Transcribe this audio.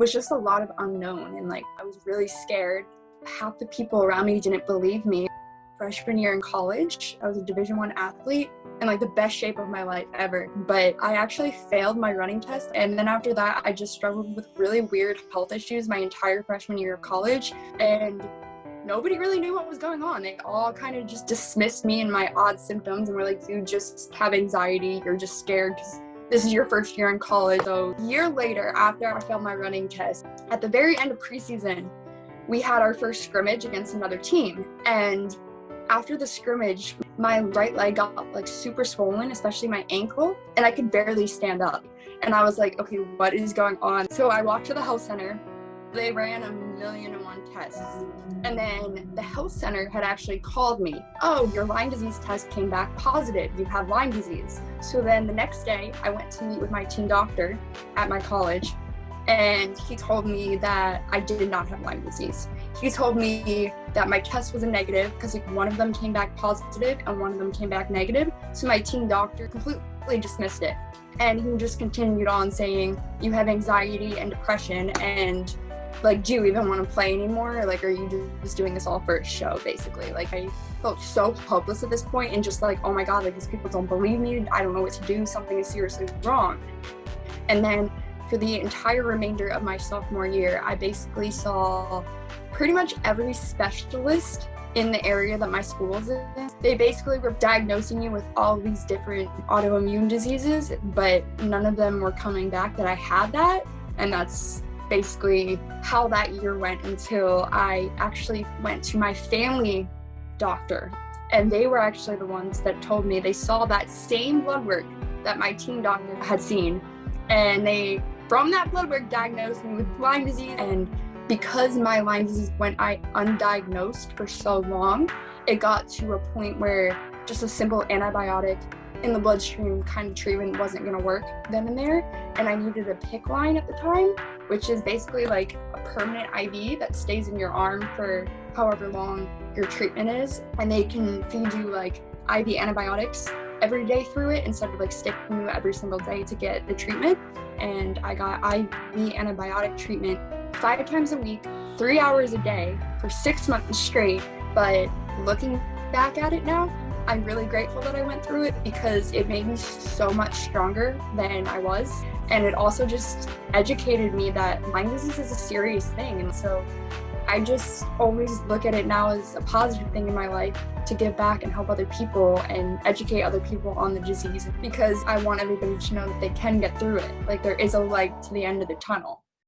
was just a lot of unknown, and like I was really scared. Half the people around me didn't believe me. Freshman year in college, I was a Division I athlete in like the best shape of my life ever. But I actually failed my running test, and then after that, I just struggled with really weird health issues my entire freshman year of college, and nobody really knew what was going on. They all kind of just dismissed me and my odd symptoms and were like, you just have anxiety, you're just scared because this is your first year in college. So a year later, after I failed my running test, at the very end of preseason, we had our first scrimmage against another team. And after the scrimmage, my right leg got like super swollen, especially my ankle, and I could barely stand up. And I was like, okay, what is going on? So I walked to the health center. They ran 1,000,001 tests. And then the health center had actually called me. Oh, your Lyme disease test came back positive. You have Lyme disease. So then the next day I went to meet with my team doctor at my college, and he told me that I did not have Lyme disease. He told me that my test was a negative because like one of them came back positive and one of them came back negative. So my team doctor completely dismissed it. And he just continued on saying, you have anxiety and depression, and like, do you even want to play anymore? Like, are you just doing this all for a show, basically? Like, I felt so hopeless at this point and just like, oh my God, like these people don't believe me. I don't know what to do. Something is seriously wrong. And then for the entire remainder of my sophomore year, I basically saw pretty much every specialist in the area that my school is in. They basically were diagnosing you with all these different autoimmune diseases, but none of them were coming back that I had that. And that's basically how that year went until I actually went to my family doctor. And they were actually the ones that told me they saw that same blood work that my team doctor had seen. And they, from that blood work, diagnosed me with Lyme disease. And because my Lyme disease went undiagnosed for so long, it got to a point where just a simple antibiotic in the bloodstream kind of treatment wasn't going to work then and there. And I needed a PICC line at the time, which is basically like a permanent IV that stays in your arm for however long your treatment is. And they can feed you like IV antibiotics every day through it instead of like sticking you every single day to get the treatment. And I got IV antibiotic treatment 5 times a week, 3 hours a day for 6 months straight. But looking back at it now, I'm really grateful that I went through it because it made me so much stronger than I was. And it also just educated me that Lyme disease is a serious thing. And so I just always look at it now as a positive thing in my life to give back and help other people and educate other people on the disease, because I want everybody to know that they can get through it. Like, there is a light to the end of the tunnel.